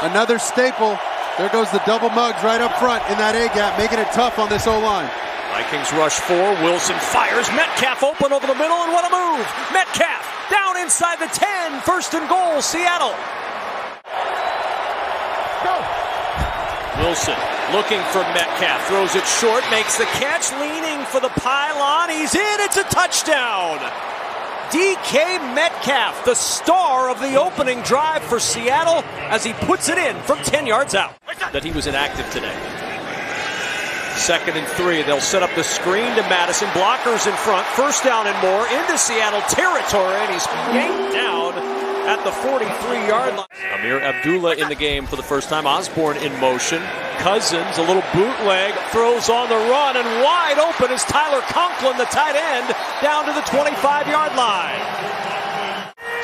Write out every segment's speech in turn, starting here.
Another staple. There goes the double mugs right up front in that A-gap, making it tough on this O-line. Vikings rush 4. Wilson fires. Metcalf open over the middle, and what a move! Metcalf down inside the 10. First and goal, Seattle. Go. Wilson looking for Metcalf. Throws it short, makes the catch, leaning for the pylon. He's in. It's a touchdown. DK Metcalf, the star of the opening drive for Seattle, as he puts it in from 10 yards out. That he was inactive today. 2nd and 3. They'll set up the screen to Madison. Blockers in front. First down and more into Seattle territory, and he's yanked down at the 43-yard line. Amir Abdullah in the game for the first time. Osborne in motion. Cousins, a little bootleg, throws on the run, and wide open is Tyler Conklin, the tight end, down to the 25-yard line.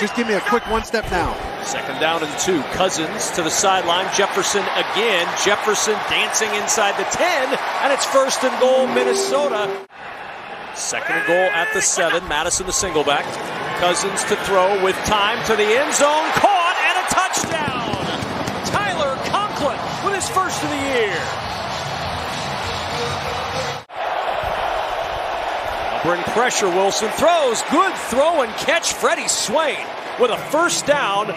Just give me a quick one-step now. 2nd down and 2. Cousins to the sideline. Jefferson again. Jefferson dancing inside the 10, and it's 1st and goal, Minnesota. 2nd and goal at the 7. Madison the single back. Cousins to throw with time to the end zone. Caught and a touchdown. Tyler Conklin with his first of the year. Bring pressure. Wilson throws. Good throw and catch. Freddie Swain with a first down.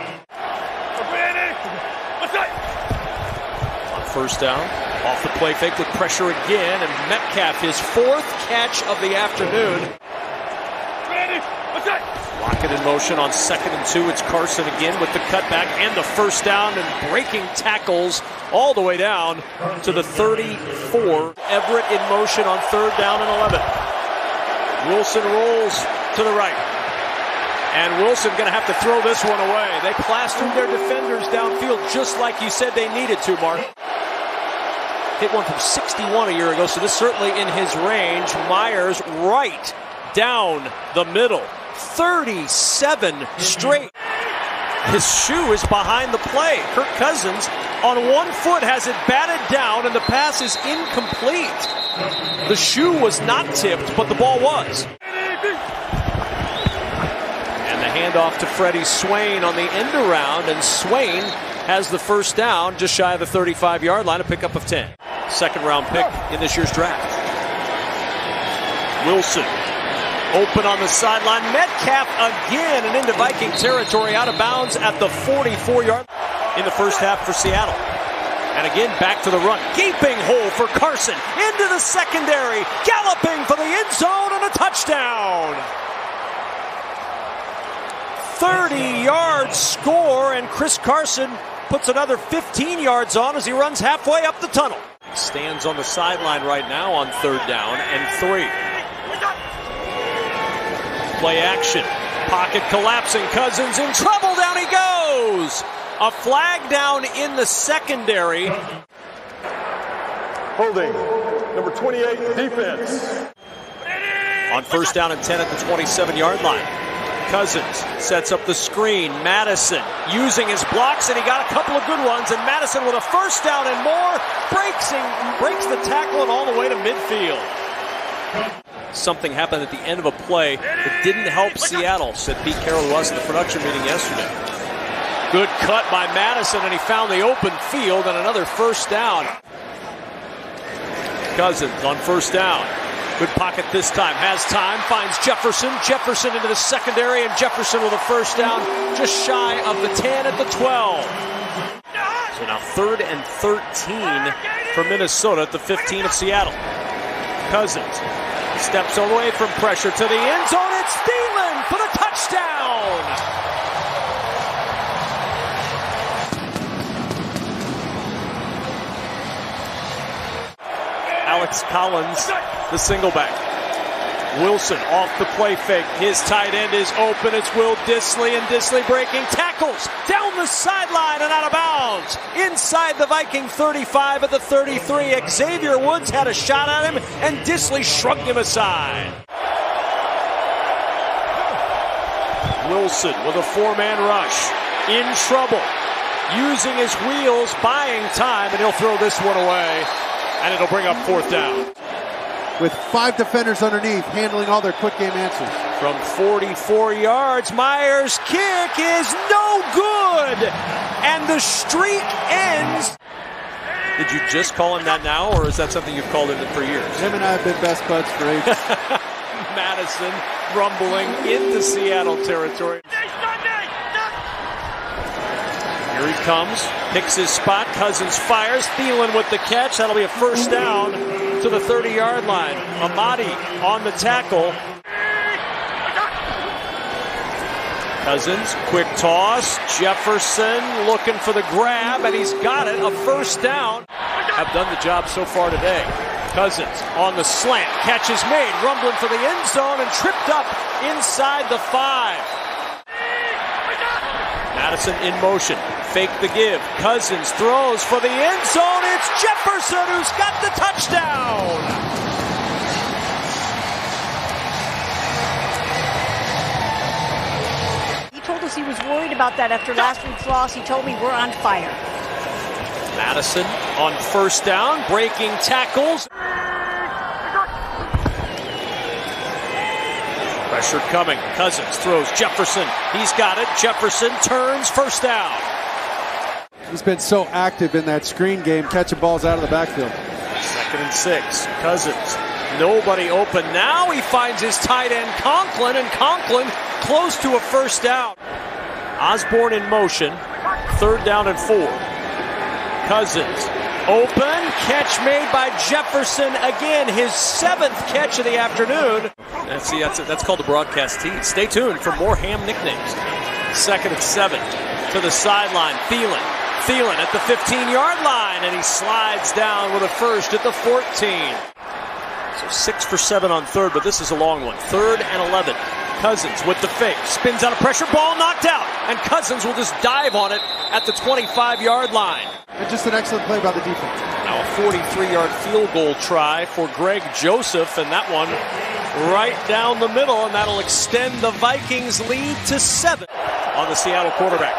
On first down, off the play fake with pressure again, and Metcalf, his 4th catch of the afternoon. Lockett in motion on 2nd and 2. It's Carson again with the cutback and the first down, and breaking tackles all the way down to the 34. Everett in motion on 3rd down and 11. Wilson rolls to the right. And Wilson going to have to throw this one away. They plastered their defenders downfield just like you said they needed to, Mark. Hit one from 61 a year ago, so this certainly in his range. Myers right down the middle. 37 straight. His shoe is behind the play. Kirk Cousins on one foot has it batted down, and the pass is incomplete. The shoe was not tipped, but the ball was. And the handoff to Freddie Swain on the end around, and Swain has the first down just shy of the 35-yard line, a pickup of 10. 2nd round pick in this year's draft. Wilson open on the sideline. Metcalf again and into Viking territory, out of bounds at the 44-yard in the first half for Seattle. And again, back to the run. Gaping hole for Carson. Into the secondary. Galloping for the end zone and a touchdown. 30-yard score, and Chris Carson puts another 15 yards on as he runs halfway up the tunnel. He stands on the sideline right now on 3rd down and 3. Play action. Pocket collapsing. Cousins in trouble. Down he goes. A flag down in the secondary. Holding. Number 28, defense. On 1st down and 10 at the 27-yard line. Cousins sets up the screen. Madison using his blocks, and he got a couple of good ones. And Madison with a first down and more. Breaks the tackle and all the way to midfield. Something happened at the end of a play that didn't help Seattle, said Pete Carroll to us in the production meeting yesterday. Good cut by Madison, and he found the open field and another first down. Cousins on 1st down. Good pocket this time. Has time. Finds Jefferson. Jefferson into the secondary, and Jefferson with a first down just shy of the 10 at the 12. So now 3rd and 13 for Minnesota at the 15 of Seattle. Cousins steps away from pressure to the end zone. It's Thielen for the touchdown. Alex Collins, the single back. Wilson off the play fake. His tight end is open. It's Will Dissly, and Dissly breaking tackles down the sideline and out of bounds. Inside the Viking 35 at the 33. Xavier Woods had a shot at him, and Dissly shrugged him aside. Wilson with a 4-man rush. In trouble. Using his wheels, buying time, and he'll throw this one away. And it'll bring up 4th down. With 5 defenders underneath, handling all their quick game answers. From 44 yards, Myers' kick is no good, and the streak ends. Did you just call him that now, or is that something you've called him for years? Him and I have been best buds for ages. Madison rumbling into Seattle territory. Here he comes, picks his spot, Cousins fires, Thielen with the catch. That'll be a first down to the 30-yard line. Amadi on the tackle. Cousins, quick toss, Jefferson looking for the grab, and he's got it, a first down. Have done the job so far today. Cousins on the slant, catch is made, rumbling for the end zone and tripped up inside the 5. Madison in motion, fake the give, Cousins throws for the end zone, it's Jefferson who's got the touchdown! Told us he was worried about that after last week's loss. He told me we're on fire. Madison on first down, breaking tackles. Pressure coming. Cousins throws Jefferson. He's got it. Jefferson turns, first down. He's been so active in that screen game, catching balls out of the backfield. 2nd and 6. Cousins. Nobody open. Now he finds his tight end Conklin, and Conklin close to a first down. Osborne in motion. 3rd down and 4. Cousins open. Catch made by Jefferson again. His 7th catch of the afternoon. That's called the broadcast tease. Stay tuned for more Ham nicknames. 2nd and 7 to the sideline. Thielen at the 15-yard line, and he slides down with a first at the 14. So 6 for 7 on 3rd, but this is a long one. 3rd and 11. Cousins with the fake. Spins out a pressure, ball knocked out. And Cousins will just dive on it at the 25-yard line. And just an excellent play by the defense. Now a 43-yard field goal try for Greg Joseph, and that one right down the middle, and that'll extend the Vikings' lead to 7 on the Seattle quarterback.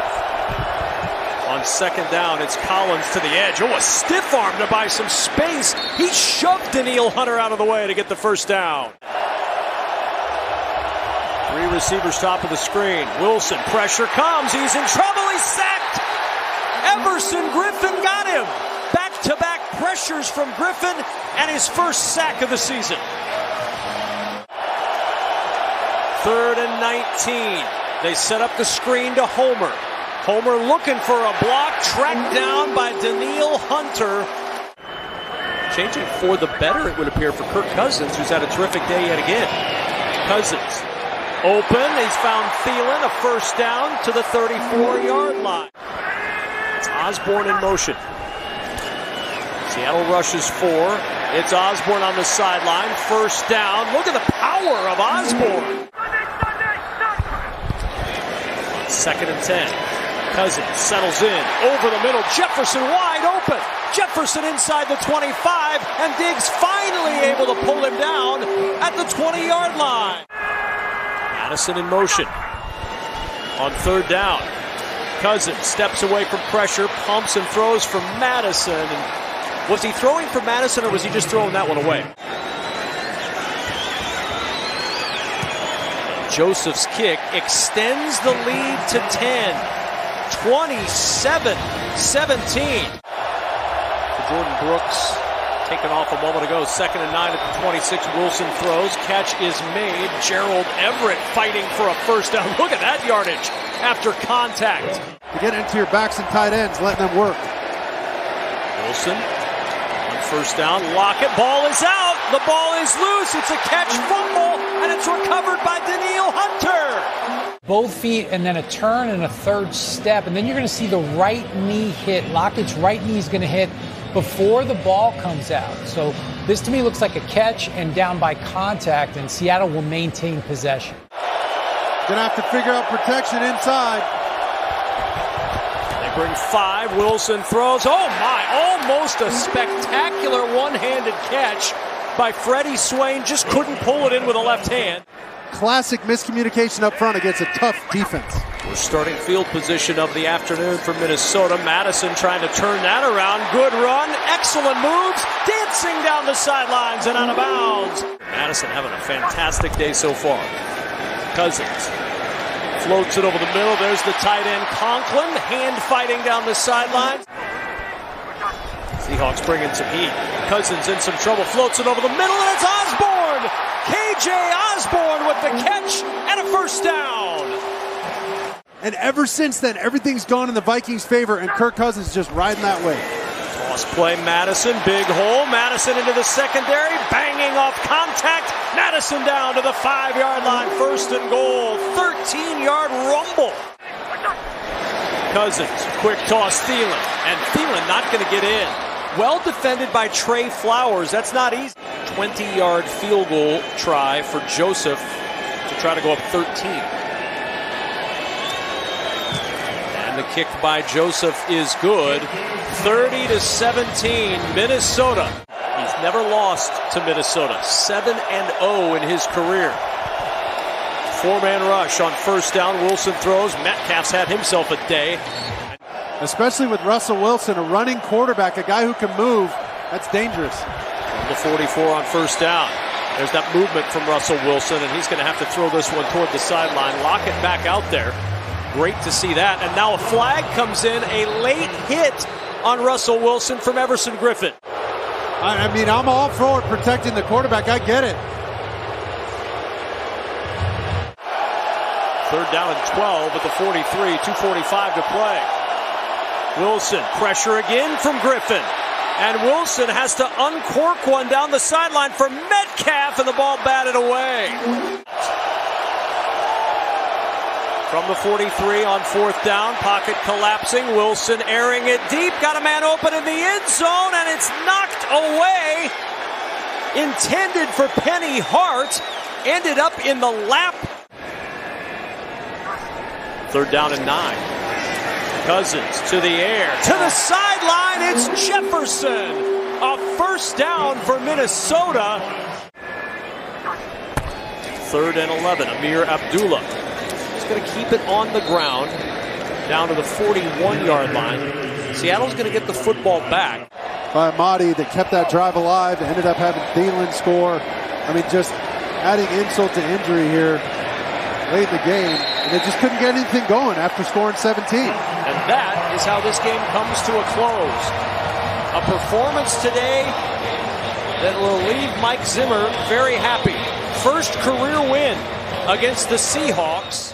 On 2nd down, it's Collins to the edge. Oh, a stiff arm to buy some space. He shoved Daniil Hunter out of the way to get the first down. 3 receivers top of the screen. Wilson, pressure comes. He's in trouble. He's sacked. Everson Griffin got him. Back-to-back pressures from Griffin and his first sack of the season. 3rd and 19. They set up the screen to Homer. Homer looking for a block, tracked down by Daniil Hunter. Changing for the better, it would appear, for Kirk Cousins, who's had a terrific day yet again. Cousins open. He's found Thielen, a first down to the 34-yard line. It's Osborne in motion. Seattle rushes 4. It's Osborne on the sideline. First down. Look at the power of Osborne. 2nd and 10. Cousins settles in, over the middle, Jefferson wide open. Jefferson inside the 25, and Diggs finally able to pull him down at the 20-yard line. Madison in motion on 3rd down. Cousins steps away from pressure, pumps and throws for Madison. And was he throwing for Madison, or was he just throwing that one away? Joseph's kick extends the lead to 10. 27-17. Jordan Brooks taken off a moment ago. 2nd and 9 at the 26. Wilson throws. Catch is made. Gerald Everett fighting for a first down. Look at that yardage after contact. To get into your backs and tight ends, letting them work. Wilson on first down. Lockett. Ball is out. The ball is loose. It's a catch fumble, and it's recovered by Daniil Hunter. Both feet and then a turn and a 3rd step. And then you're going to see the right knee hit. Lockett's right knee is going to hit before the ball comes out. So this to me looks like a catch and down by contact, and Seattle will maintain possession. Gonna have to figure out protection inside. They bring 5. Wilson throws. Oh my, almost a spectacular one-handed catch by Freddie Swain. Just couldn't pull it in with a left hand. Classic miscommunication up front against a tough defense. We're starting field position of the afternoon for Minnesota. Madison trying to turn that around. Good run. Excellent moves. Dancing down the sidelines and out of bounds. Madison having a fantastic day so far. Cousins floats it over the middle. There's the tight end Conklin, hand fighting down the sideline. Seahawks bringing some heat. Cousins in some trouble, floats it over the middle, and it's Osborne! KJ Osborne with the catch and a first down. And ever since then, everything's gone in the Vikings' favor, and Kirk Cousins just riding that way. Toss play, Madison, big hole. Madison into the secondary, banging off contact. Madison down to the 5-yard line, first and goal. 13-yard rumble. Cousins, quick toss, Thielen. And Thielen not going to get in. Well defended by Trey Flowers. That's not easy. 20-yard field goal try for Joseph to try to go up 13. And the kick by Joseph is good. 30-17, Minnesota. He's never lost to Minnesota. 7-0 in his career. 4-man rush on first down. Wilson throws. Metcalf's had himself a day. Especially with Russell Wilson, a running quarterback, a guy who can move. That's dangerous. From the 44 on first down. There's that movement from Russell Wilson, and he's going to have to throw this one toward the sideline. Lock it back out there. Great to see that. And now a flag comes in, a late hit on Russell Wilson from Everson Griffin. I mean, I'm all for it, protecting the quarterback. I get it. Third down and 12 at the 43, 2:45 to play. Wilson, pressure again from Griffin. And Wilson has to uncork one down the sideline for Metcalf, and the ball batted away. From the 43 on fourth down, pocket collapsing. Wilson airing it deep, got a man open in the end zone, and it's knocked away. Intended for Penny Hart, ended up in the lap. Third down and 9. Cousins to the air, to the sideline, it's Jefferson. A first down for Minnesota. Third and 11, Amir Abdullah. He's going to keep it on the ground, down to the 41-yard line. Seattle's going to get the football back. By Amadi that kept that drive alive, ended up having Thielen score. I mean, just adding insult to injury here late in the game. And they just couldn't get anything going after scoring 17. And that is how this game comes to a close. A performance today that will leave Mike Zimmer very happy. First career win against the Seahawks.